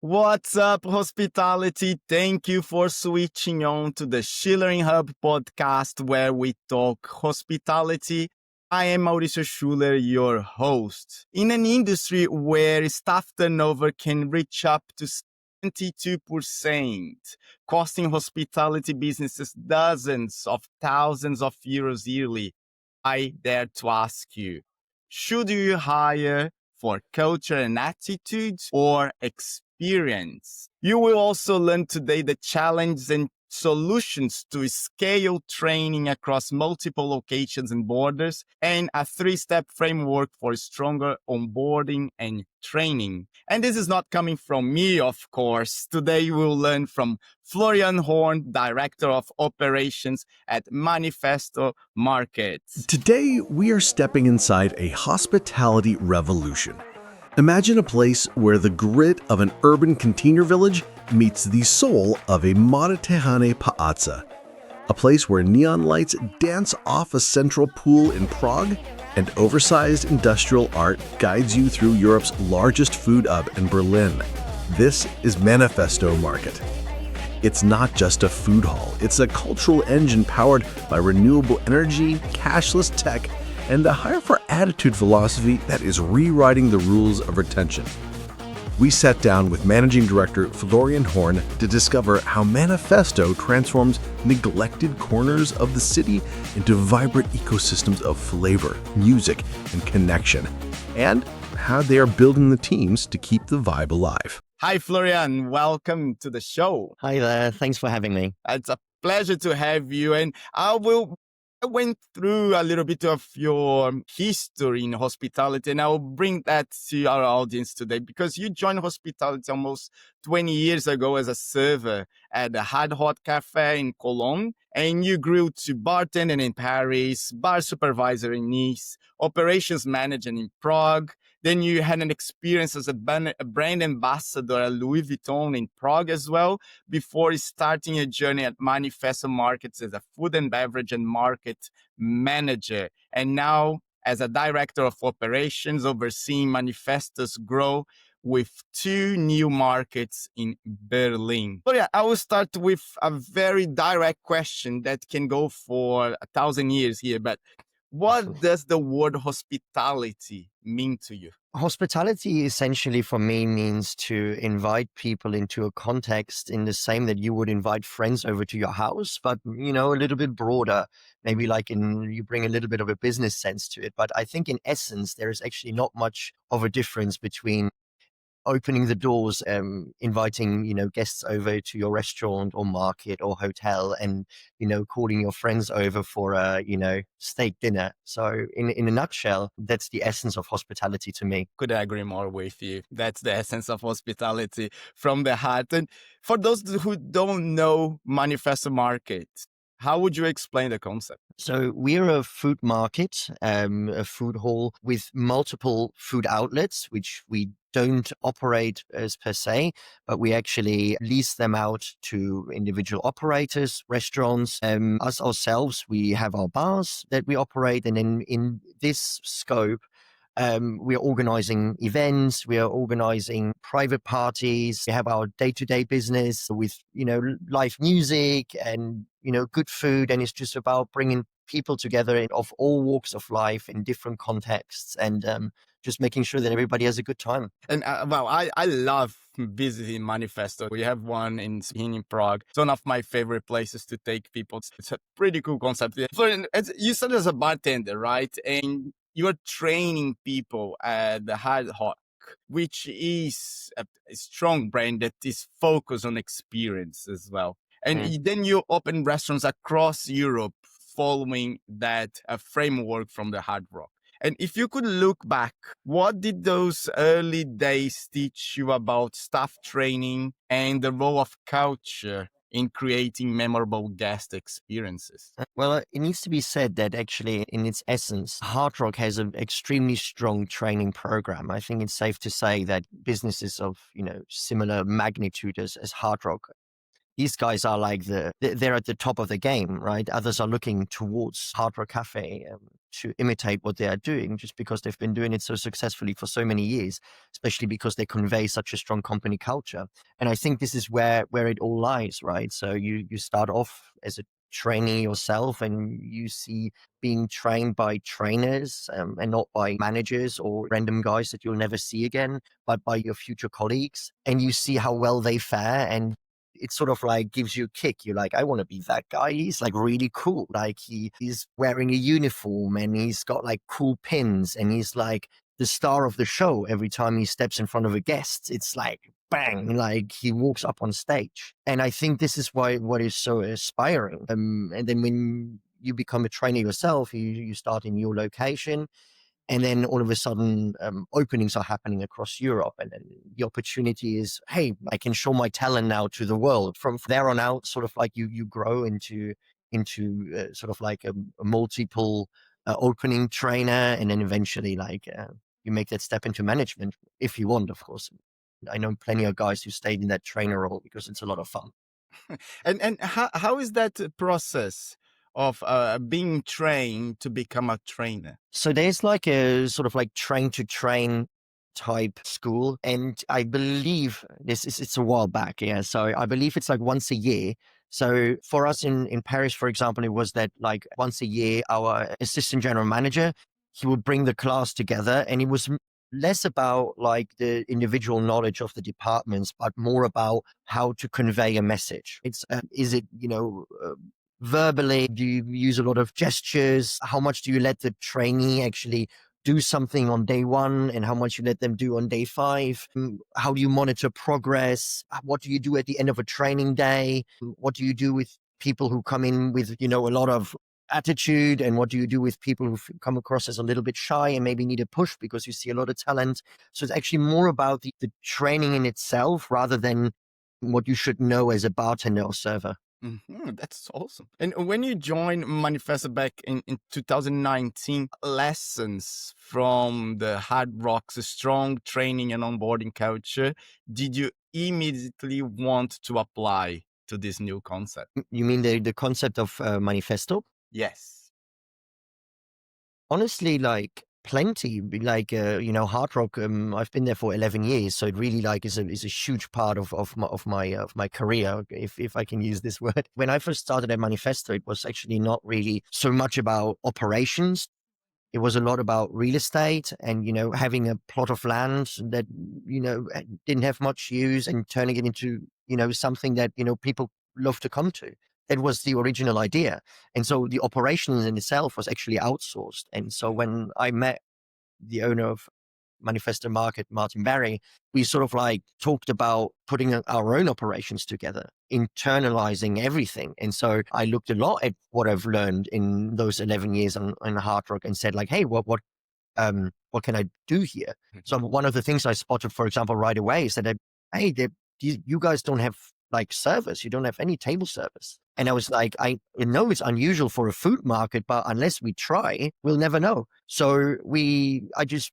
What's up, hospitality? Thank you for switching on to the Schillering Hub podcast where we talk hospitality. I am Mauricio Schuler, your host. In an industry where staff turnover can reach up to 72%, costing hospitality businesses dozens of thousands of euros yearly, I dare to ask you, should you hire for culture and attitudes or experience? You will also learn today the challenges and solutions to scale training across multiple locations and borders, and a 3-step framework for stronger onboarding and training. And this is not coming from me, of course. Today you will learn from Florian Horn, Director of Operations at Manifesto Market. Today, we are stepping inside a hospitality revolution. Imagine a place where the grit of an urban container village meets the soul of a Mediterranean piazza. A place where neon lights dance off a central pool in Prague and oversized industrial art guides you through Europe's largest food hub in Berlin. This is Manifesto Market. It's not just a food hall, it's a cultural engine powered by renewable energy, cashless tech, and a higher for attitude philosophy that is rewriting the rules of retention. We sat down with Managing Director Florian Horn to discover how Manifesto transforms neglected corners of the city into vibrant ecosystems of flavor, music, and connection, and how they are building the teams to keep the vibe alive. Hi, Florian. Welcome to the show. Hi there. Thanks for having me. It's a pleasure to have you. And I went through a little bit of your history in hospitality, and I'll bring that to our audience today because you joined hospitality almost 20 years ago as a server at the Hard Hot Cafe in Cologne, and you grew to bartender in Paris, bar supervisor in Nice, operations manager in Prague. Then you had an experience as a brand ambassador at Louis Vuitton in Prague as well, before starting a journey at Manifesto Markets as a food and beverage and market manager. And now as a director of operations, overseeing Manifesto's growth with 2 new markets in Berlin. So I will start with a very direct question that can go for 1,000 years here, but what does the word hospitality mean to you? Hospitality essentially for me means to invite people into a context in the same that you would invite friends over to your house, but, a little bit broader, maybe you bring a little bit of a business sense to it. But I think in essence, there is actually not much of a difference between opening the doors, inviting, guests over to your restaurant or market or hotel and, calling your friends over for a, steak dinner. So in a nutshell, that's the essence of hospitality to me. Could I agree more with you? That's the essence of hospitality from the heart. And for those who don't know Manifesto Market, how would you explain the concept? So we're a food market, a food hall with multiple food outlets, which we don't operate as per se, but we actually lease them out to individual operators, restaurants. Us ourselves, we have our bars that we operate. And then in this scope, we are organizing events, we are organizing private parties, we have our day-to-day business with, live music and, good food. And it's just about bringing people together of all walks of life in different contexts and just making sure that everybody has a good time. And I love visiting Manifesto. We have one in Prague. It's one of my favorite places to take people. It's a pretty cool concept. Florian, you started as a bartender, right? And you are training people at the Hard Hot, which is a strong brand that is focused on experience as well. And then you open restaurants across Europe following that framework from the Hard Rock. And if you could look back, what did those early days teach you about staff training and the role of culture in creating memorable guest experiences? Well, it needs to be said that actually in its essence, Hard Rock has an extremely strong training program. I think it's safe to say that businesses of, similar magnitude as Hard Rock these guys are like they're at the top of the game, right? Others are looking towards Hard Rock Cafe to imitate what they are doing just because they've been doing it so successfully for so many years, especially because they convey such a strong company culture. And I think this is where it all lies, right? So you start off as a trainee yourself and you see being trained by trainers and not by managers or random guys that you'll never see again, but by your future colleagues. And you see how well they fare, and it sort of like gives you a kick. You're like, I want to be that guy. He's like really cool. Like he's wearing a uniform and he's got like cool pins and he's like the star of the show every time he steps in front of a guest. It's like bang, like he walks up on stage. And I think this is why what is so inspiring. And then when you become a trainer yourself, you start in your location. And then all of a sudden, openings are happening across Europe. And then the opportunity is, hey, I can show my talent now to the world. From there on out, sort of like you grow into sort of like a multiple opening trainer. And then eventually like you make that step into management if you want, of course. I know plenty of guys who stayed in that trainer role because it's a lot of fun. And how is that process of being trained to become a trainer? So there's like a sort of like train to train type school. And I believe it's a while back. Yeah. So I believe it's like once a year. So for us in Paris, for example, it was that like once a year, our assistant general manager, he would bring the class together, and it was less about like the individual knowledge of the departments, but more about how to convey a message. It's, is it, verbally? Do you use a lot of gestures? How much do you let the trainee actually do something on day one and how much you let them do on day 5? How do you monitor progress? What do you do at the end of a training day? What do you do with people who come in with, a lot of attitude? And what do you do with people who come across as a little bit shy and maybe need a push because you see a lot of talent? So it's actually more about the training in itself rather than what you should know as a bartender or server. That's awesome. And when you joined Manifesto back in 2019, lessons from the Hard Rock's strong training and onboarding culture, did you immediately want to apply to this new concept? You mean the concept of manifesto? Yes. Honestly, like plenty. Like Hard Rock. I've been there for 11 years, so it really like is a huge part of my career, if I can use this word. When I first started at Manifesto, it was actually not really so much about operations. It was a lot about real estate and, having a plot of land that, didn't have much use and turning it into, something that, people love to come to. That was the original idea. And so the operations in itself was actually outsourced. And so when I met the owner of Manifesto Market, Martin Barry, we sort of like talked about putting our own operations together, internalizing everything. And so I looked a lot at what I've learned in those 11 years on Hard Rock and said like, hey, what can I do here? So one of the things I spotted, for example, right away is that, hey, you guys don't have like service. You don't have any table service. And I was like, I know it's unusual for a food market, but unless we try, we'll never know. So I just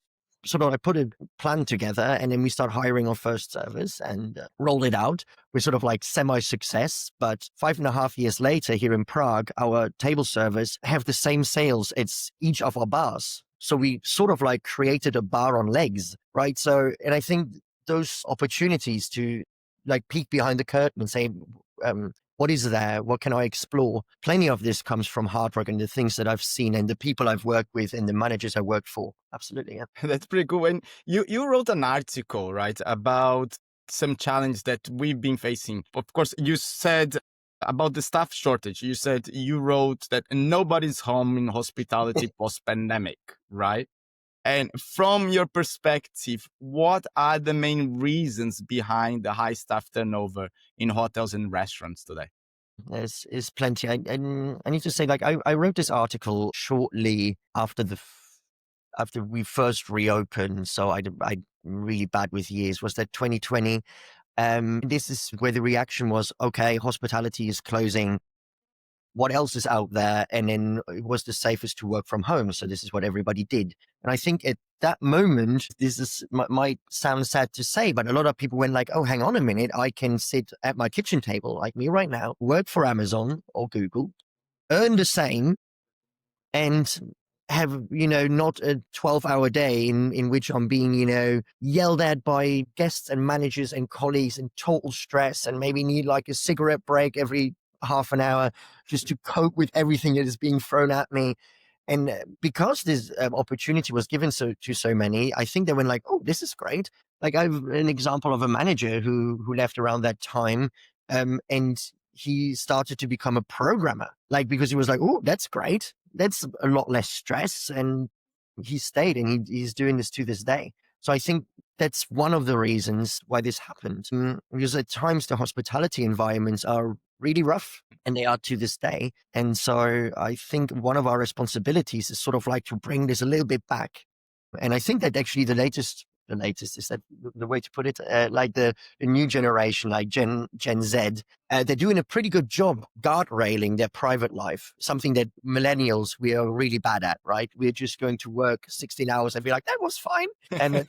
I put a plan together and then we start hiring our first service and rolled it out. We're sort of like semi-success, but 5.5 years later here in Prague, our table service have the same sales as each of our bars. So we sort of like created a bar on legs, right? So, and I think those opportunities to like peek behind the curtain and say, what is there? What can I explore? Plenty of this comes from Hard Rock and the things that I've seen and the people I've worked with and the managers I worked for. Absolutely. Yeah. That's pretty cool. And you wrote an article, right, about some challenge that we've been facing. Of course, you said about the staff shortage. You said you wrote that nobody's home in hospitality post-pandemic, right? And from your perspective, what are the main reasons behind the high staff turnover in hotels and restaurants today? There's plenty. I need to say, like, I wrote this article shortly after after we first reopened. So I really bad with years. Was that 2020? This is where the reaction was, okay, hospitality is closing. what else is out there. And then it was the safest to work from home. So this is what everybody did. And I think at that moment, this is might sound sad to say, but a lot of people went like, oh, hang on a minute. I can sit at my kitchen table like me right now, work for Amazon or Google, earn the same, and have, not a 12-hour day in which I'm being, yelled at by guests and managers and colleagues and total stress, and maybe need like a cigarette break every half an hour just to cope with everything that is being thrown at me. And because this opportunity was given to so many, I think they went like, oh, this is great. Like, I have an example of a manager who left around that time, and he started to become a programmer, like, because he was like, oh, that's great. That's a lot less stress. And he stayed, and he's doing this to this day. So I think that's one of the reasons why this happened. Because at times the hospitality environments are really rough, and they are to this day. And so I think one of our responsibilities is sort of like to bring this a little bit back. And I think that actually the latest is that the way to put it, like the new generation, like Gen Z, they're doing a pretty good job guardrailing their private life, something that millennials, we are really bad at, right? We're just going to work 16 hours and be like, that was fine. And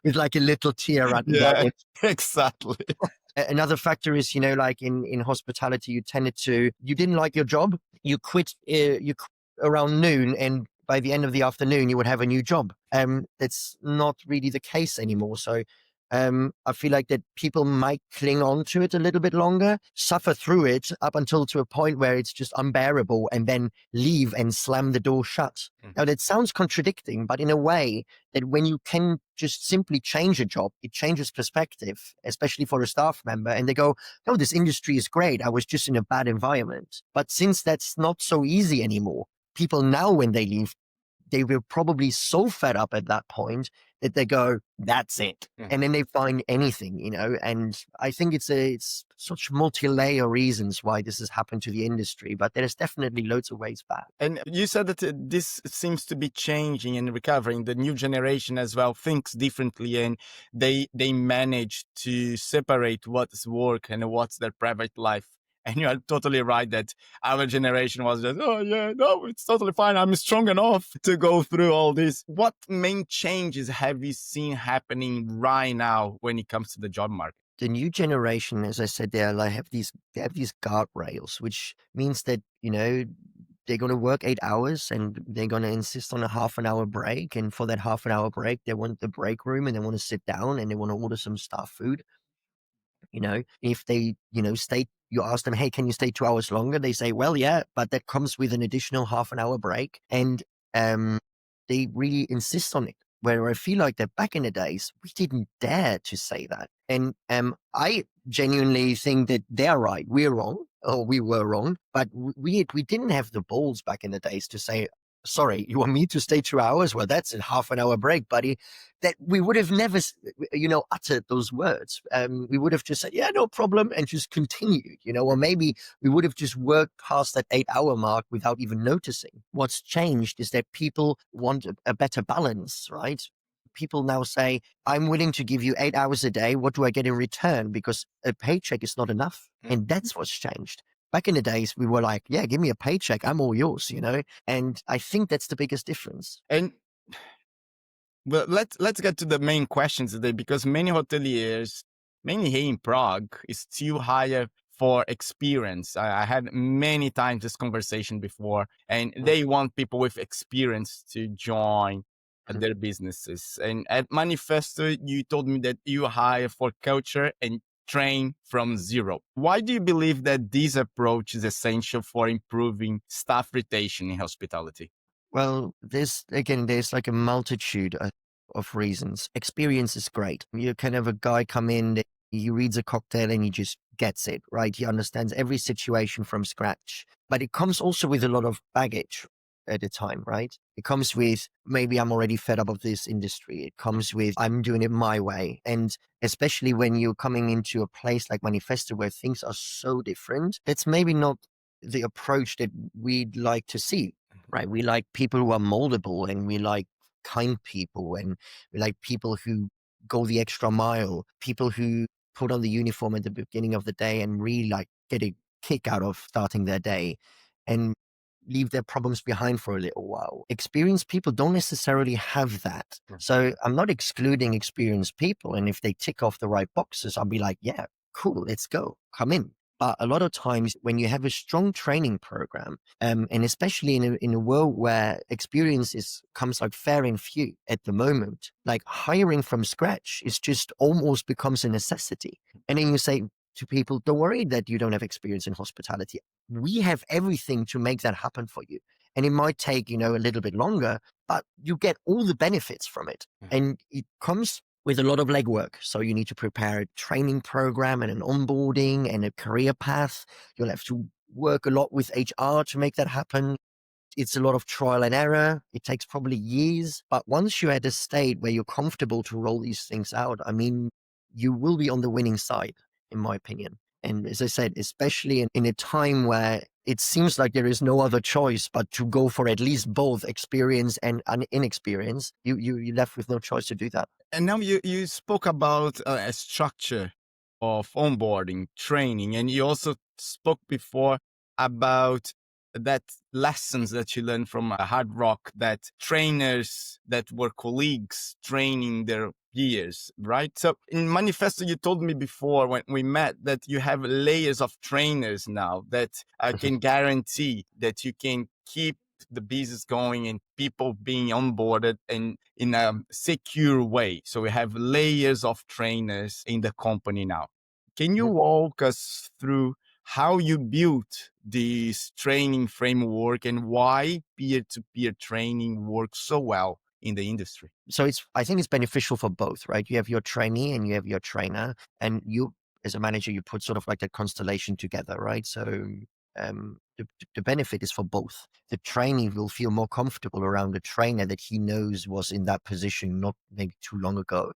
with like a little tear running down it. Exactly. Another factor is, like in hospitality, you didn't like your job, you quit around noon, and by the end of the afternoon, you would have a new job. That's not really the case anymore. So I feel like that people might cling on to it a little bit longer, suffer through it up until to a point where it's just unbearable, and then leave and slam the door shut. Now, that sounds contradicting, but in a way that when you can just simply change a job, it changes perspective, especially for a staff member. And they go, no, this industry is great. I was just in a bad environment. But since that's not so easy anymore, people now, when they leave, they were probably so fed up at that point that they go, that's it. And then they find anything, and I think it's such multi-layer reasons why this has happened to the industry, but there's definitely loads of ways back. And you said that this seems to be changing and recovering. The new generation as well thinks differently, and they manage to separate what's work and what's their private life. And you are totally right that our generation was just, oh yeah, no, it's totally fine. I'm strong enough to go through all this. What main changes have you seen happening right now when it comes to the job market? The new generation, as I said, they have these guardrails, which means that, they're going to work 8 hours, and they're going to insist on a half an hour break. And for that half an hour break, they want the break room, and they want to sit down, and they want to order some staff food. If they, stay, you ask them, hey, can you stay 2 hours longer? They say, well, yeah, but that comes with an additional half an hour break. And they really insist on it. Where I feel like that back in the days, we didn't dare to say that. And I genuinely think that they're right. We're wrong, or we were wrong. But we didn't have the balls back in the days to say, sorry, you want me to stay 2 hours? Well, that's a half an hour break, buddy. That we would have never, uttered those words. We would have just said, yeah, no problem, and just continued, or maybe we would have just worked past that 8 hour mark without even noticing. What's changed is that people want a better balance, right? People now say, I'm willing to give you 8 hours a day. What do I get in return? Because a paycheck is not enough. And that's what's changed. Back in the days, we were like, yeah, give me a paycheck. I'm all yours, And I think that's the biggest difference. And well, let's get to the main questions today, because many hoteliers, mainly here in Prague, is too high for experience. I had many times this conversation before, and they want people with experience to join their businesses. And at Manifesto, you told me that you hire for culture and train from zero. Why do you believe that this approach is essential for improving staff retention in hospitality? Well, there's like a multitude of reasons. Experience is great. You can have a guy come in, he reads a cocktail and he just gets it, right? He understands every situation from scratch. But it comes also with a lot of baggage at a time, right? It comes with, maybe I'm already fed up of this industry. It comes with, I'm doing it my way. And especially when you're coming into a place like Manifesto where things are so different, that's maybe not the approach that we'd like to see. Right. We like people who are moldable, and we like kind people, and we like people who go the extra mile, people who put on the uniform at the beginning of the day and really like get kick out of starting their day and leave their problems behind for a little while. Experienced people don't necessarily have that. So I'm not excluding experienced people. And if they tick off the right boxes, I'll be like, yeah, cool, let's go, come in. But a lot of times when you have a strong training program, and especially in a world where experience comes like fair and few at the moment, like hiring from scratch is just almost becomes a necessity. And then you say to people, don't worry that you don't have experience in hospitality. We have everything to make that happen for you. And it might take, a little bit longer, but you get all the benefits from it. And it comes with a lot of legwork. So you need to prepare a training program and an onboarding and a career path. You'll have to work a lot with HR to make that happen. It's a lot of trial and error. It takes probably years. But once you're at a state where you're comfortable to roll these things out, I mean, you will be on the winning side, in my opinion. And as I said, especially in a time where it seems like there is no other choice but to go for at least both experience and inexperience, you're left with no choice to do that. And now you spoke about a structure of onboarding, training, and you also spoke before about that lessons that you learned from Hard Rock, that trainers that were colleagues training their peers, right? So in Manifesto, you told me before when we met that you have layers of trainers now that can guarantee that you can keep the business going and people being onboarded and in a secure way. So we have layers of trainers in the company now. Can you walk us through how you built this training framework and why peer-to-peer training works so well in the industry? So I think it's beneficial for both, right? You have your trainee and you have your trainer, and you, as a manager, you put sort of like that constellation together, right? So the benefit is for both. The trainee will feel more comfortable around a trainer that he knows was in that position not maybe too long ago,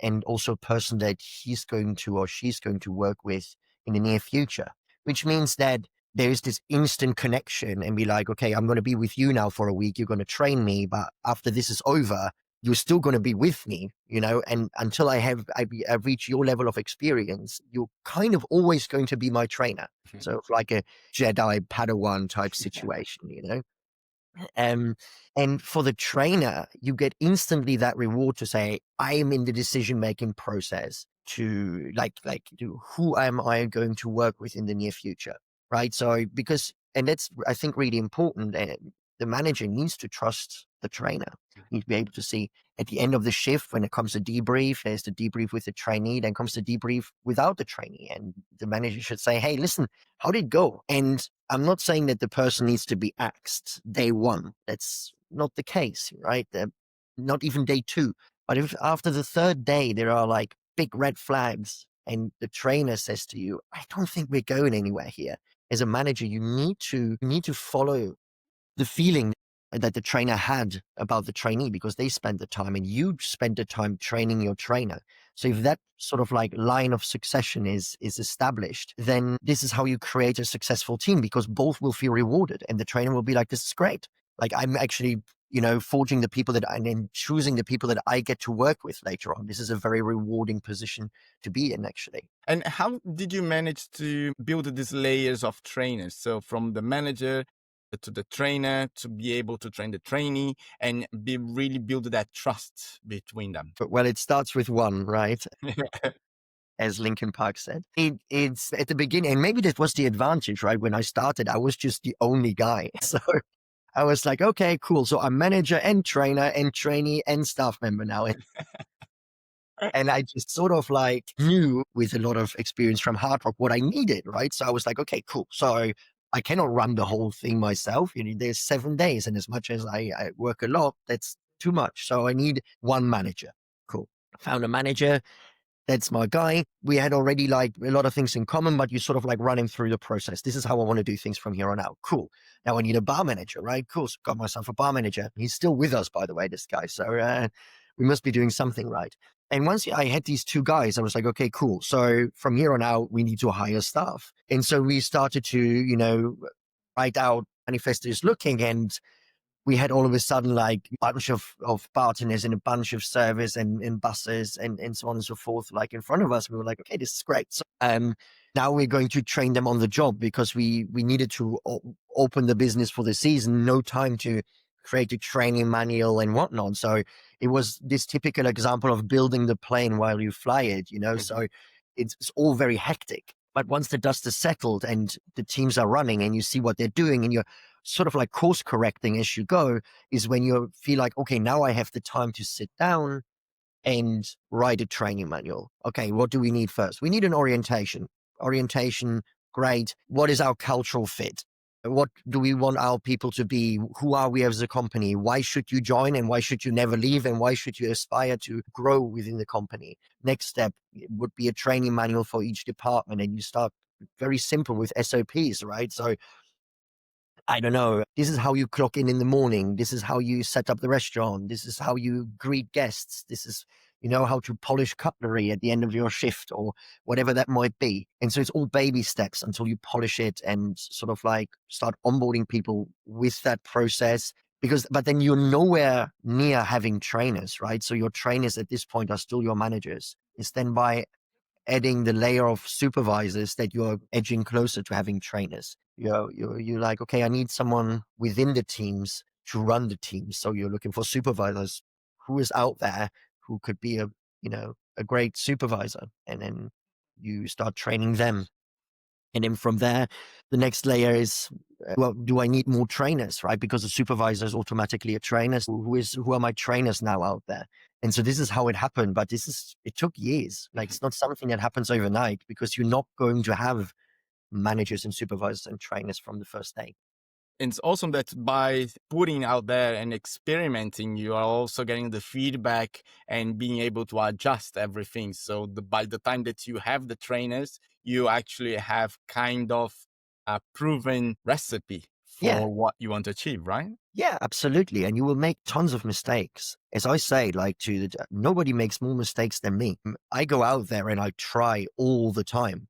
and also a person that he's going to or she's going to work with in the near future, which means that there's this instant connection and be like, okay, I'm going to be with you now for a week. You're going to train me, but after this is over, you're still going to be with me, and until I've reached your level of experience, you're kind of always going to be my trainer. So like a Jedi Padawan type situation. And for the trainer, you get instantly that reward to say, I am in the decision-making process to who am I going to work with in the near future, right? So and that's, I think, really important. And the manager needs to trust the trainer. You need to be able to see at the end of the shift, when it comes to debrief, there's the debrief with the trainee, then comes the debrief without the trainee. And the manager should say, hey, listen, how did it go? And I'm not saying that the person needs to be axed day one. That's not the case, right? Not even day two. But if after the third day, there are like big red flags and the trainer says to you, I don't think we're going anywhere here. As a manager, you need to follow the feeling that the trainer had about the trainee, because they spent the time and you spent the time training your trainer. So if that sort of like line of succession is established, then this is how you create a successful team, because both will feel rewarded and the trainer will be like, this is great. Like I'm actually, forging the people and then choosing the people that I get to work with later on. This is a very rewarding position to be in, actually. And how did you manage to build these layers of trainers? So from the manager to the trainer to be able to train the trainee and really build that trust between them? Well, it starts with one, right? As Linkin Park said. It's at the beginning, and maybe that was the advantage, right? When I started, I was just the only guy. So I was like, okay, cool. So I'm manager and trainer and trainee and staff member now. And I just sort of like knew with a lot of experience from Hard Rock what I needed, right? So I was like, okay, cool. So I cannot run the whole thing myself. There's 7 days, and as much as I work a lot, that's too much. So I need one manager. Cool. Found a manager. That's my guy. We had already like a lot of things in common, but you sort of like run him through the process. This is how I want to do things from here on out. Cool. Now I need a bar manager, right? Cool. So got myself a bar manager. He's still with us, by the way, this guy. So we must be doing something right. And once I had these two guys, I was like, okay, cool. So from here on out, we need to hire staff. And so we started to, write out manifestos looking, and we had all of a sudden like a bunch of bartenders and a bunch of servers and buses and so on and so forth, like in front of us. We were like, okay, this is great. So, now we're going to train them on the job because we needed to open the business for the season, no time to create a training manual and whatnot. So it was this typical example of building the plane while you fly it, you know, so it's all very hectic. But once the dust is settled and the teams are running and you see what they're doing and you're sort of like course correcting as you go, is when you feel like, okay, now I have the time to sit down and write a training manual. Okay, what do we need first? We need an orientation. Orientation, great. What is our cultural fit? What do we want our people to be? Who are we as a company? Why should you join and why should you never leave? And why should you aspire to grow within the company? Next step would be a training manual for each department. And you start very simple with SOPs, right? So I don't know, this is how you clock in the morning. This is how you set up the restaurant. This is how you greet guests. This is, you know, how to polish cutlery at the end of your shift or whatever that might be. And so it's all baby steps until you polish it and sort of like start onboarding people with that process. But then you're nowhere near having trainers, right? So your trainers at this point are still your managers. It's then by adding the layer of supervisors that you're edging closer to having trainers. You're like, okay, I need someone within the teams to run the teams. So you're looking for supervisors. Who is out there who could be a great supervisor? And then you start training them. And then from there, the next layer is, well, do I need more trainers, right? Because a supervisor is automatically a trainer. Who are my trainers now out there? And so this is how it happened. But it took years. Like, it's not something that happens overnight because you're not going to have managers and supervisors and trainers from the first day. It's awesome that by putting out there and experimenting, you are also getting the feedback and being able to adjust everything. So by the time that you have the trainers, you actually have kind of a proven recipe for what you want to achieve, right? Yeah, absolutely. And you will make tons of mistakes. As I say, like nobody makes more mistakes than me. I go out there and I try all the time.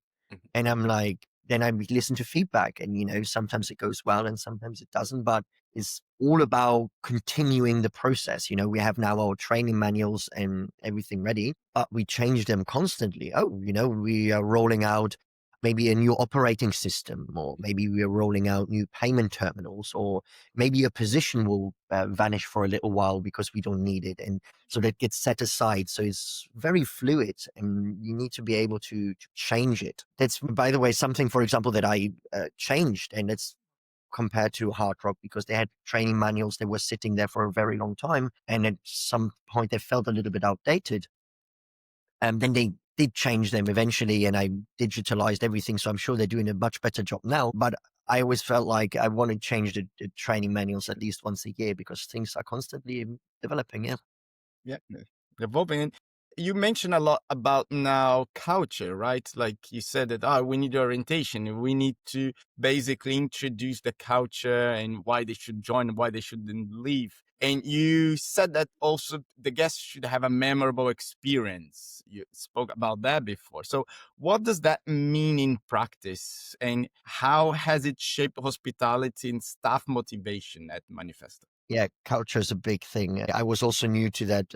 And I'm like, then I listen to feedback and, you know, sometimes it goes well and sometimes it doesn't, but it's all about continuing the process. You know, we have now our training manuals and everything ready, but we change them constantly. Oh, you know, we are rolling out maybe a new operating system, or maybe we are rolling out new payment terminals, or maybe a position will vanish for a little while because we don't need it. And so that gets set aside. So it's very fluid and you need to be able to change it. That's, by the way, something, for example, that I changed, and it's compared to Hard Rock, because they had training manuals that were sitting there for a very long time. And at some point they felt a little bit outdated. And then they did change them eventually, and I digitalized everything. So I'm sure they're doing a much better job now. But I always felt like I want to change the training manuals at least once a year because things are constantly developing. Yeah, evolving. And you mentioned a lot about now culture, right? Like you said that, we need orientation. We need to basically introduce the culture and why they should join and why they shouldn't leave. And you said that also the guests should have a memorable experience. You spoke about that before. So what does that mean in practice? And how has it shaped hospitality and staff motivation at Manifesto? Yeah, culture is a big thing. I was also new to that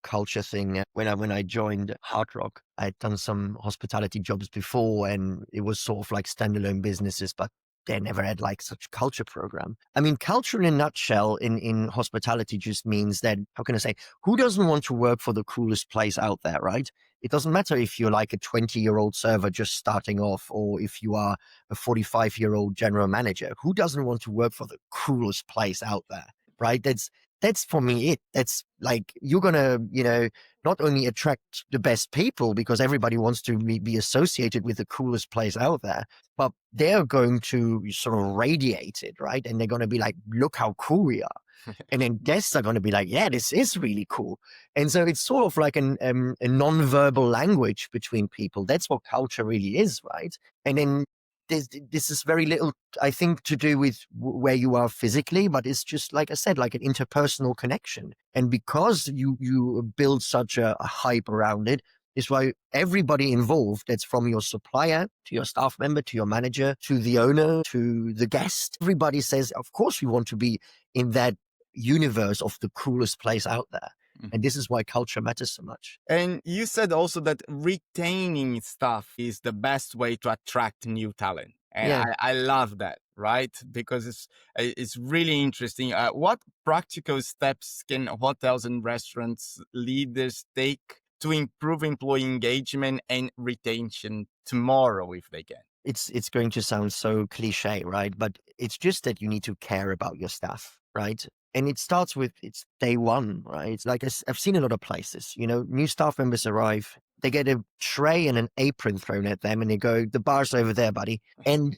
culture thing when I joined Hard Rock. I'd done some hospitality jobs before, and it was sort of like standalone businesses, but they never had like such culture program. I mean, culture in a nutshell in hospitality just means that, how can I say, who doesn't want to work for the coolest place out there, right? It doesn't matter if you're like a 20-year-old server just starting off, or if you are a 45-year-old general manager. Who doesn't want to work for the coolest place out there, right? That's for me it. That's like, you're going to, you know, not only attract the best people because everybody wants to be associated with the coolest place out there, but they're going to sort of radiate it, right? And they're going to be like, look how cool we are. And then guests are going to be like, yeah, this is really cool. And so it's sort of like a non-verbal language between people. That's what culture really is, right? And then this is very little, I think, to do with where you are physically, but it's just, like I said, like an interpersonal connection. And because you build such a hype around it, is why everybody involved, that's from your supplier to your staff member to your manager to the owner to the guest, everybody says, of course we want to be in that universe of the coolest place out there. Mhm. And this is why culture matters so much. And you said also that retaining staff is the best way to attract new talent. And Yeah. I love that, right? Because it's really interesting. What practical steps can hotels and restaurants leaders take to improve employee engagement and retention tomorrow if they can? It's going to sound so cliche, right? But it's just that you need to care about your staff, right? And it starts with it's day one, right? It's like I've seen a lot of places, new staff members arrive, they get a tray and an apron thrown at them, and they go, "The bar's over there, buddy. And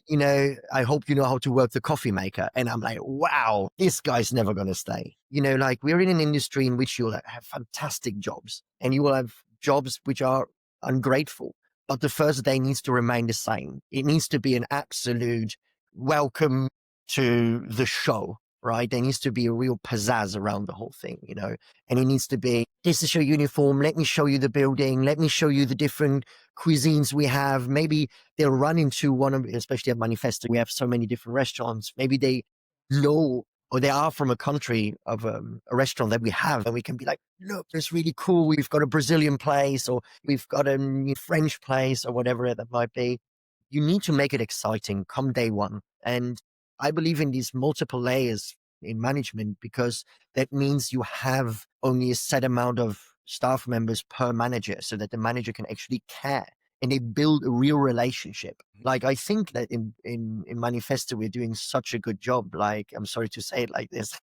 I hope you know how to work the coffee maker." And I'm like, wow, this guy's never going to stay. Like we're in an industry in which you'll have fantastic jobs, and you will have jobs which are ungrateful. But the first day needs to remain the same. It needs to be an absolute welcome to the show, right? There needs to be a real pizzazz around the whole thing, and it needs to be, this is your uniform. Let me show you the building. Let me show you the different cuisines we have. Maybe they'll run into one of, especially at Manifesto, we have so many different restaurants. Maybe they know or they are from a country of a restaurant that we have, and we can be like, look, it's really cool. We've got a Brazilian place, or we've got a French place, or whatever that might be. You need to make it exciting come day one. And I believe in these multiple layers in management, because that means you have only a set amount of staff members per manager so that the manager can actually care and they build a real relationship. Like, I think that in Manifesto, we're doing such a good job. Like, I'm sorry to say it like this,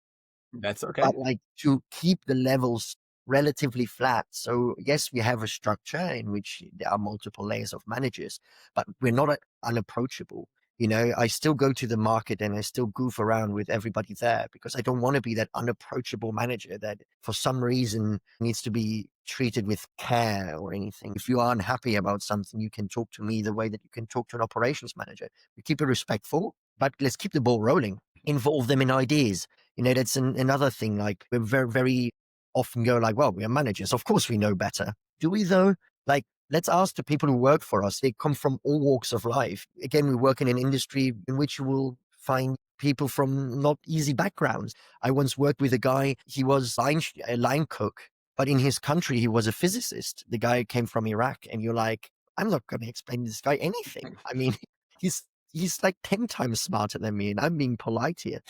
That's okay. but like to keep the levels relatively flat. So yes, we have a structure in which there are multiple layers of managers, but we're not unapproachable. I still go to the market and I still goof around with everybody there, because I don't want to be that unapproachable manager that for some reason needs to be treated with care or anything. If you are unhappy about something, you can talk to me the way that you can talk to an operations manager. We keep it respectful, but let's keep the ball rolling. Involve them in ideas. That's another thing. Like, we're very, very often go like, well, we are managers. Of course we know better. Do we though? Like, let's ask the people who work for us. They come from all walks of life. Again, we work in an industry in which you will find people from not easy backgrounds. I once worked with a guy, he was a line cook, but in his country, he was a physicist. The guy came from Iraq, and you're like, I'm not going to explain this guy anything. I mean, he's like 10 times smarter than me, and I'm being polite here.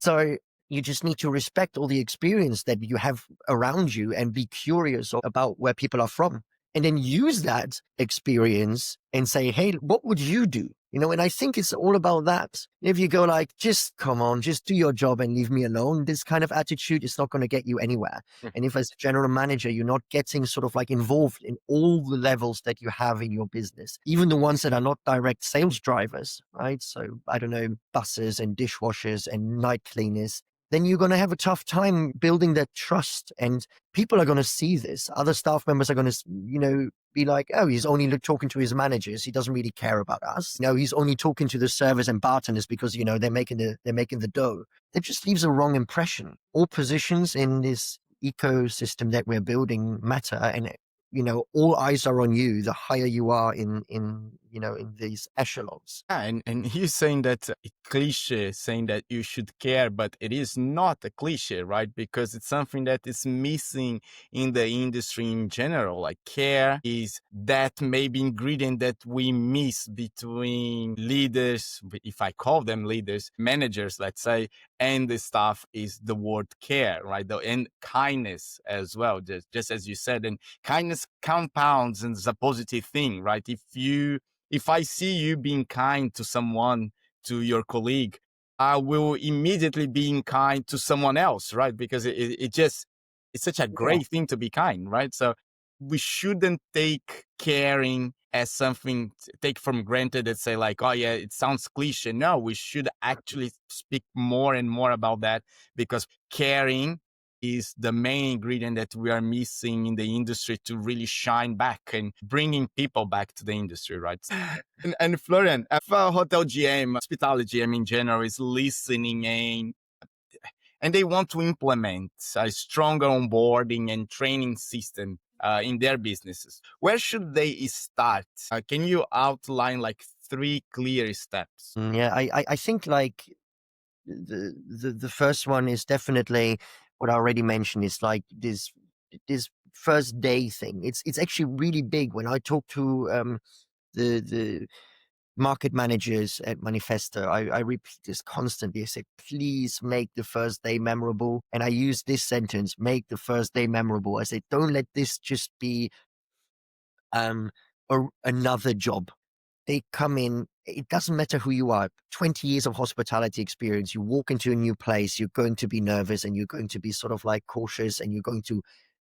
So you just need to respect all the experience that you have around you and be curious about where people are from. And then use that experience and say, hey, what would you do? And I think it's all about that. If you go like, just come on, just do your job and leave me alone, this kind of attitude is not going to get you anywhere. And if as a general manager, you're not getting sort of like involved in all the levels that you have in your business, even the ones that are not direct sales drivers, right? So I don't know, buses and dishwashers and night cleaners, then you're going to have a tough time building that trust. And people are going to see this. Other staff members are going to, be like, oh, he's only talking to his managers. He doesn't really care about us. No, he's only talking to the servers and bartenders because, they're making the dough. That just leaves a wrong impression. All positions in this ecosystem that we're building matter, and all eyes are on you the higher you are in these echelons. Yeah, and he's saying that a cliche, saying that you should care, but it is not a cliche, right? Because it's something that is missing in the industry in general. Like, care is that maybe ingredient that we miss between leaders, if I call them leaders, managers, let's say, and the staff, is the word care, right? And kindness as well, just as you said. And kindness compounds and is a positive thing, right? If I see you being kind to someone, to your colleague, I will immediately be kind to someone else, right? Because it's such a Yeah. great thing to be kind, right? So we shouldn't take caring as something take from granted and say like, oh yeah, it sounds cliche. No, we should actually speak more and more about that, because caring is the main ingredient that we are missing in the industry to really shine back and bringing people back to the industry, right? And Florian, if a hotel GM, hospitality GM in general is listening and they want to implement a stronger onboarding and training system in their businesses, where should they start? Can you outline like 3 clear steps? Yeah, I think like the first one is definitely what I already mentioned. Is like this first day thing. It's actually really big. When I talk to the market managers at Manifesto, I repeat this constantly. I say, please make the first day memorable. And I use this sentence, make the first day memorable. I say, don't let this just be another job. They come in, it doesn't matter who you are, 20 years of hospitality experience, you walk into a new place, you're going to be nervous and you're going to be sort of like cautious and you're going to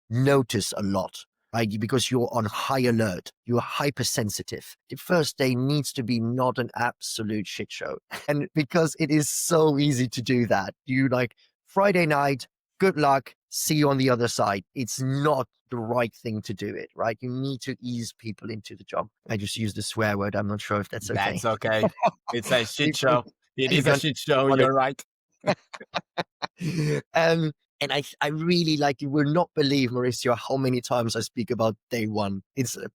notice a lot, right? Because you're on high alert, you're hypersensitive. The first day needs to be not an absolute shit show. And because it is so easy to do that, you like Friday night, good luck, see you on the other side. It's not the right thing to do it, right? You need to ease people into the job. I just used a swear word. I'm not sure if that's okay. That's okay. It's a shit People, show. It you is a don't shit show. want You're right. and I really like, you will not believe, Mauricio, how many times I speak about day one.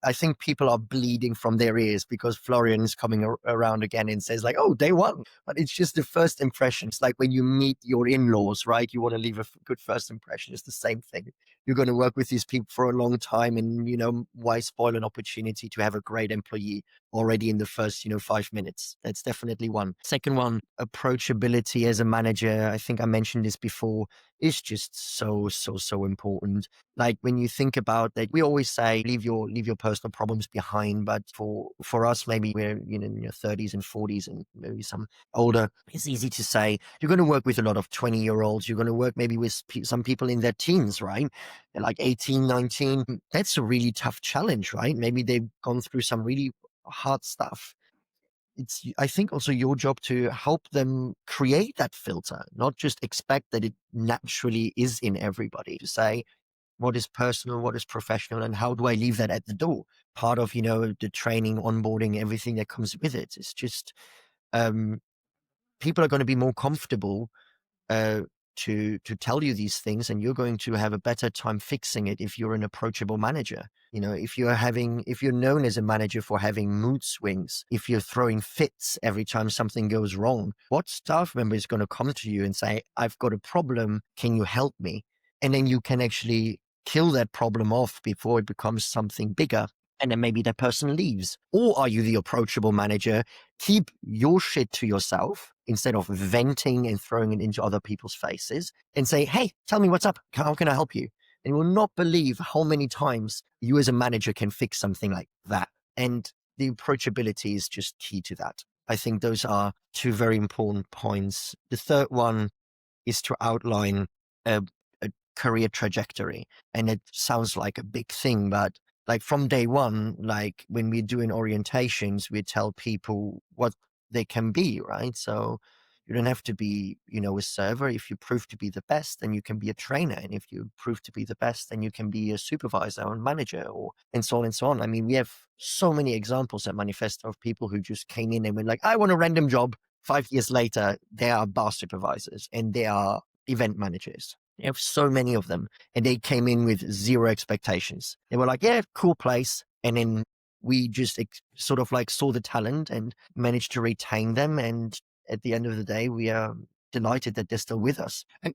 I think people are bleeding from their ears because Florian is coming around again and says like, oh, day one. But it's just the first impression. It's like when you meet your in-laws, right? You want to leave a good first impression. It's the same thing. You're going to work with these people for a long time, and, why spoil an opportunity to have a great employee already in the first, 5 minutes? That's definitely one. Second one, approachability as a manager. I think I mentioned this before. Is just so important. Like when you think about that, we always say leave your personal problems behind. But for us, maybe we're in your 30s and 40s and maybe some older. It's easy to say you're going to work with a lot of 20-year-olds. You're going to work maybe with some people in their teens, right? They're like 18, 19. That's a really tough challenge, right? Maybe they've gone through some really hard stuff. It's, I think, also your job to help them create that filter, not just expect that it naturally is in everybody. To say what is personal, what is professional, and how do I leave that at the door? Part of, the training, onboarding, everything that comes with it. It's just people are going to be more comfortable uh, to tell you these things, and you're going to have a better time fixing it if you're an approachable manager. If you're known as a manager for having mood swings, if you're throwing fits every time something goes wrong, what staff member is going to come to you and say, I've got a problem, can you help me? And then you can actually kill that problem off before it becomes something bigger. And then maybe that person leaves. Or are you the approachable manager? Keep your shit to yourself instead of venting and throwing it into other people's faces, and say, hey, tell me what's up. How can I help you? And you will not believe how many times you as a manager can fix something like that. And the approachability is just key to that. I think those are two very important points. The third one is to outline a career trajectory. And it sounds like a big thing, but like from day one, like when we're doing orientations, we tell people what they can be, right? So you don't have to be, a server. If you prove to be the best, then you can be a trainer. And if you prove to be the best, then you can be a supervisor or manager, and so on and so on. I mean, we have so many examples at Manifesto of people who just came in and were like, I want a random job. 5 years later, they are bar supervisors and they are event managers. You have so many of them, and they came in with zero expectations. They were like, yeah, cool place. And then we just sort of like saw the talent and managed to retain them. And at the end of the day, we are delighted that they're still with us. And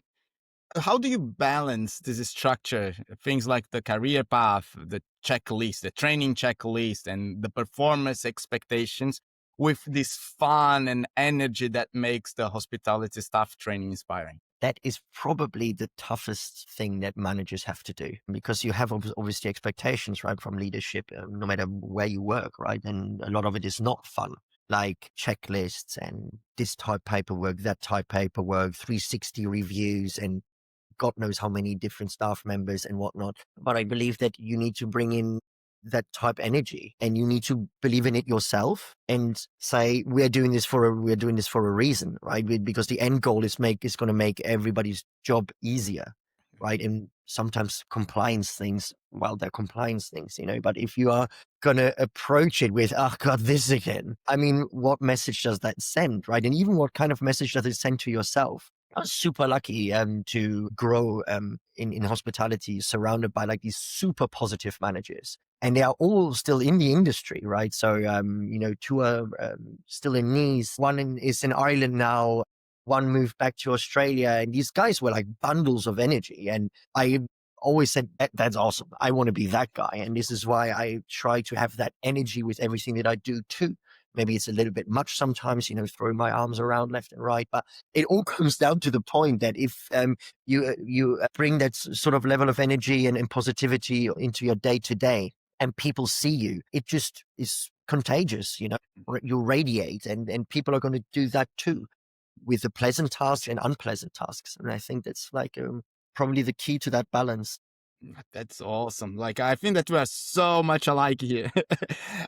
how do you balance this structure, things like the career path, the checklist, the training checklist, and the performance expectations with this fun and energy that makes the hospitality staff training inspiring? That is probably the toughest thing that managers have to do, because you have obviously expectations, right, from leadership, no matter where you work, right? And a lot of it is not fun, like checklists and this type paperwork, that type paperwork, 360 reviews, and God knows how many different staff members and whatnot. But I believe that you need to bring in that type energy, and you need to believe in it yourself and say, we're doing this for a reason, right? Because the end goal is going to make everybody's job easier, right? And sometimes compliance things, well, they're compliance things, but if you are going to approach it with, oh God, this again, I mean, what message does that send, right? And even what kind of message does it send to yourself? I was super lucky to grow in hospitality, surrounded by like these super positive managers. And they are all still in the industry, right? So, two are still in Nice. One is in Ireland now. one moved back to Australia, and these guys were like bundles of energy. And I always said, That's awesome. I want to be that guy." And this is why I try to have that energy with everything that I do too. Maybe it's a little bit much sometimes, throwing my arms around left and right, but it all comes down to the point that if you bring that sort of level of energy and positivity into your day to day, and people see you, it just is contagious. You radiate, and people are going to do that too, with the pleasant tasks and unpleasant tasks. And I think that's like probably the key to that balance. That's awesome. Like, I think that we are so much alike here.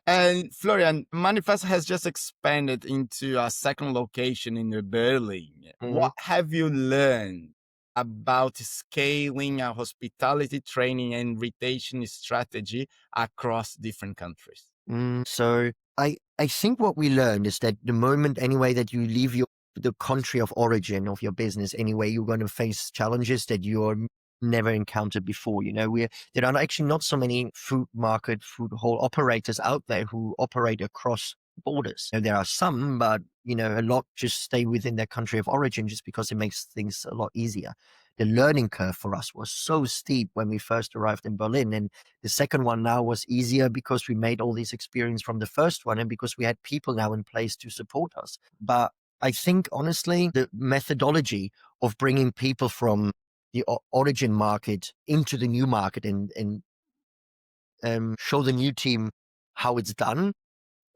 And Florian, Manifest has just expanded into a second location in Berlin. Mhm. What have you learned about scaling a hospitality training and retention strategy across different countries? So I think what we learned is that the moment anyway that you leave the country of origin of your business, anyway, you're going to face challenges that you're never encountered before. There are actually not so many food hall operators out there who operate across borders. There are some, but a lot just stay within their country of origin just because it makes things a lot easier. The learning curve for us was so steep when we first arrived in Berlin, and the second one now was easier because we made all these experience from the first one, and because we had people now in place to support us. But I think honestly, the methodology of bringing people from the origin market into the new market and show the new team how it's done,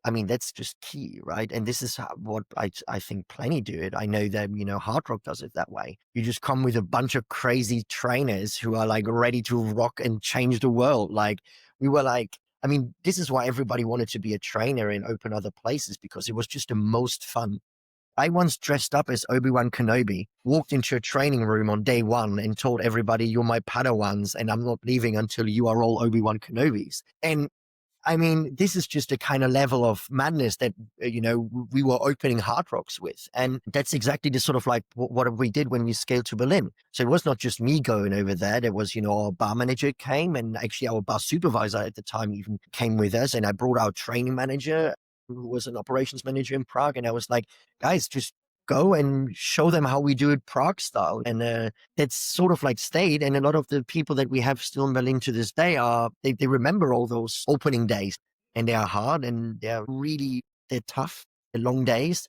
I mean, that's just key, right? And this is what I think plenty do it. I know that, Hard Rock does it that way. You just come with a bunch of crazy trainers who are like ready to rock and change the world. Like we were like, I mean, this is why everybody wanted to be a trainer and open other places, because it was just the most fun. I once dressed up as Obi-Wan Kenobi, walked into a training room on day one and told everybody, "You're my Padawans and I'm not leaving until you are all Obi-Wan Kenobis." And I mean, this is just a kind of level of madness that, we were opening Hard Rocks with. And that's exactly the sort of like what we did when we scaled to Berlin. So it was not just me going over there. There was, our bar manager came, and actually our bar supervisor at the time even came with us. And I brought our training manager, who was an operations manager in Prague. And I was like, "Guys, just go and show them how we do it Prague style." And that's sort of like stayed. And a lot of the people that we have still in Berlin to this day they remember all those opening days, and they are hard, and they're tough, they're long days.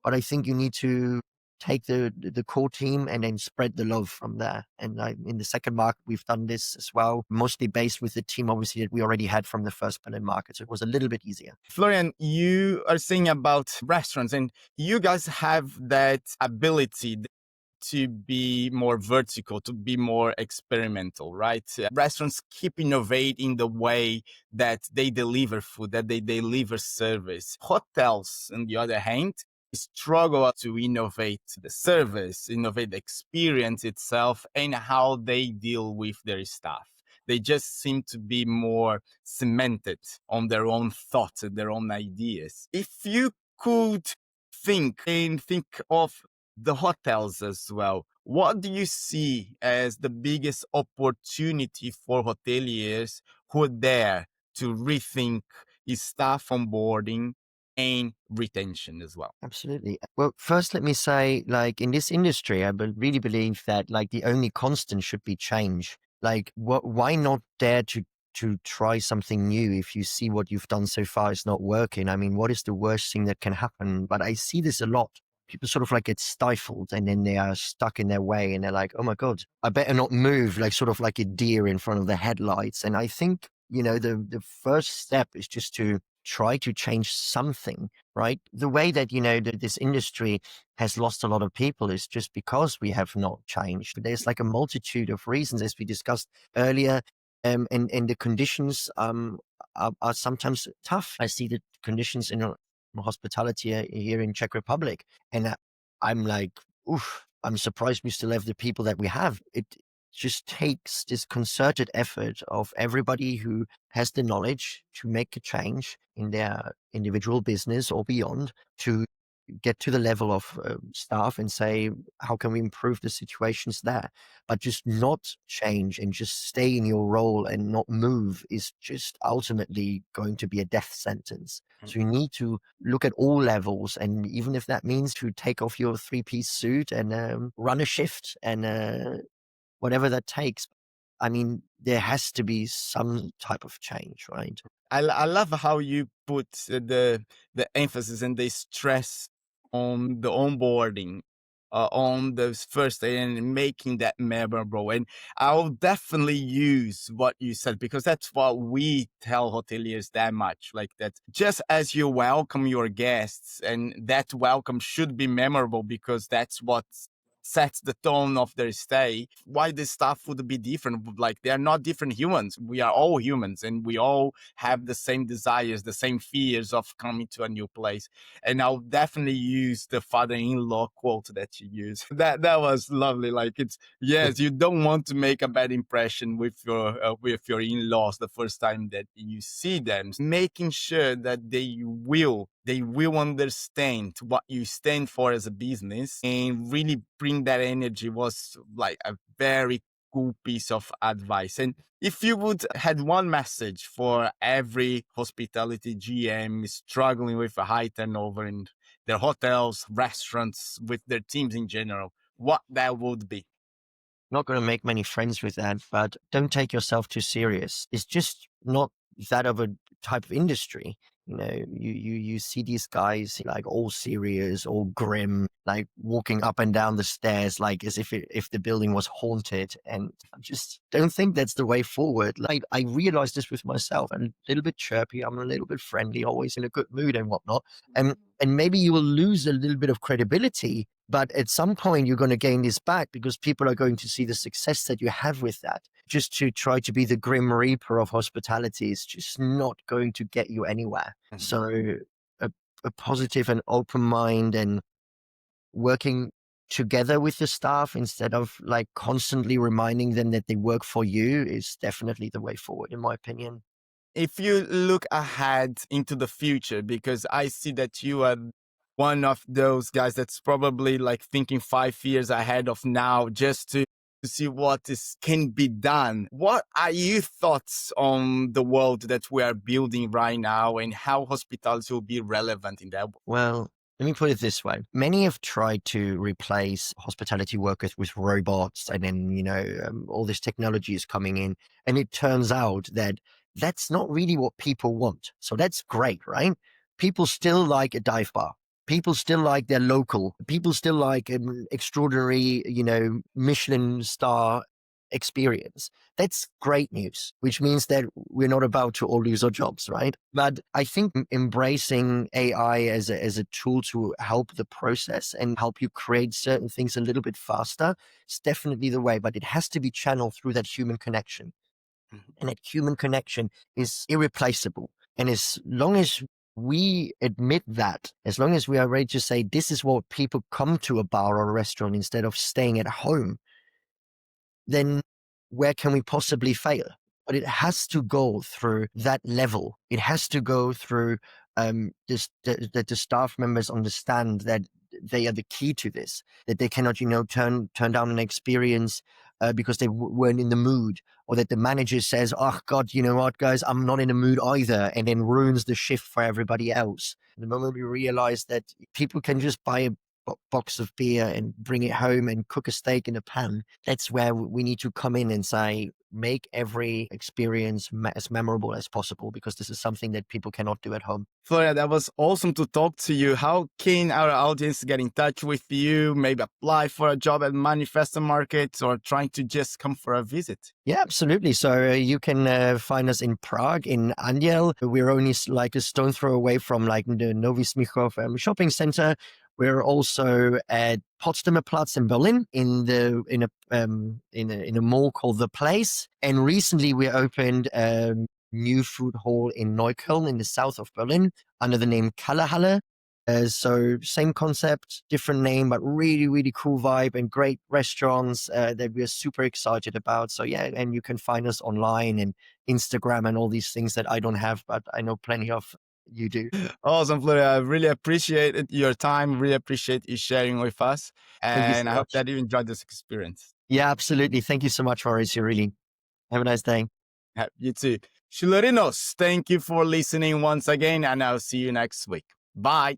But I think you need to take the core team and then spread the love from there. And in the second market, we've done this as well, mostly based with the team, obviously, that we already had from the first Berlin market. So it was a little bit easier. Florian, you are saying about restaurants, and you guys have that ability to be more vertical, to be more experimental, right? Restaurants keep innovating the way that they deliver food, that they deliver service. Hotels, on the other hand, struggle to innovate the service, innovate the experience itself, and how they deal with their staff. They just seem to be more cemented on their own thoughts and their own ideas. If you could think of the hotels as well, what do you see as the biggest opportunity for hoteliers who are there to rethink staff onboarding and retention as well? Absolutely. Well, first, let me say, like in this industry, I really believe that like the only constant should be change. Like, why not dare to try something new if you see what you've done so far is not working? I mean, what is the worst thing that can happen? But I see this a lot. People sort of like get stifled, and then they are stuck in their way, and they're like, "Oh my God, I better not move," like sort of like a deer in front of the headlights. And I think, the first step is just to try to change something, right? The way that, that this industry has lost a lot of people is just because we have not changed. There's like a multitude of reasons, as we discussed earlier, and the conditions are sometimes tough. I see the conditions in hospitality here in Czech Republic, and I'm like, oof, I'm surprised we still have the people that we have. It just takes this concerted effort of everybody who has the knowledge to make a change in their individual business or beyond, to get to the level of staff and say, how can we improve the situations there? But just not change and just stay in your role and not move is just ultimately going to be a death sentence. So you need to look at all levels, and even if that means to take off your three-piece suit and run a shift and whatever that takes. I mean, there has to be some type of change, right? I love how you put the emphasis and the stress on the onboarding, on those first day and making that memorable. And I'll definitely use what you said because that's what we tell hoteliers that much. Like that, just as you welcome your guests, and that welcome should be memorable because that's what sets the tone of their stay. Why the staff would be different? Like they are not different humans. We are all humans, and we all have the same desires, the same fears of coming to a new place. And I'll definitely use the father-in-law quote that you use. That was lovely. Like it's yes, you don't want to make a bad impression with your in-laws the first time that you see them. Making sure that they will understand what you stand for as a business and really bring that energy was like a very cool piece of advice. And if you would had one message for every hospitality GM struggling with a high turnover in their hotels, restaurants, with their teams in general, what that would be? Not going to make many friends with that, but don't take yourself too serious. It's just not that of a type of industry. You know, you see these guys like all serious, all grim, like walking up and down the stairs, like as if the building was haunted. And I just don't think that's the way forward. Like I realized this with myself. I'm a little bit chirpy. I'm a little bit friendly, always in a good mood and whatnot. And maybe you will lose a little bit of credibility, but at some point you're going to gain this back because people are going to see the success that you have with that. Just to try to be the grim reaper of hospitality is just not going to get you anywhere. So a positive and open mind and working together with the staff instead of like constantly reminding them that they work for you is definitely the way forward, in my opinion. If you look ahead into the future, because I see that you are one of those guys that's probably like thinking 5 years ahead of now just to see what is can be done. What are your thoughts on the world that we are building right now and how hospitality will be relevant in that? Well, let me put it this way. Many have tried to replace hospitality workers with robots, and then, all this technology is coming in. And it turns out that that's not really what people want. So that's great, right? People still like a dive bar. People still like their local. People still like an extraordinary, Michelin star experience. That's great news, which means that we're not about to all lose our jobs, right? But I think embracing AI as a tool to help the process and help you create certain things a little bit faster is definitely the way, but it has to be channeled through that human connection. And that human connection is irreplaceable. And as long as we admit that, as long as we are ready to say, this is what people come to a bar or a restaurant instead of staying at home, then where can we possibly fail? But it has to go through that level. It has to go through that the staff members understand that they are the key to this, that they cannot, turn down an experience because they weren't in the mood, or that the manager says, oh God, you know what, guys, I'm not in the mood either, and then ruins the shift for everybody else. The moment we realize that people can just buy a box of beer and bring it home and cook a steak in a pan, that's where we need to come in and say, make every experience as memorable as possible, because this is something that people cannot do at home. Florian, that was awesome to talk to you. How can our audience get in touch with you, maybe apply for a job at Manifesto Market or trying to just come for a visit? Yeah, absolutely. So you can find us in Prague, in Anděl. We're only like a stone throw away from like the Nový Smíchov shopping center. We're also at Potsdamer Platz in Berlin in a mall called The Place. And recently we opened a new food hall in Neukölln in the south of Berlin under the name Kellerhalle. So same concept, different name, but really, really cool vibe and great restaurants that we're super excited about. So yeah, and you can find us online and Instagram and all these things that I don't have, but I know plenty of you do. Awesome, Florian. I really appreciate your time. Really appreciate you sharing with us. Thank you so And I hope much. that you enjoyed this experience. Yeah, absolutely. Thank you so much, Mauricio. Really. Have a nice day. You too. Chilerinos, thank you for listening once again, and I'll see you next week. Bye.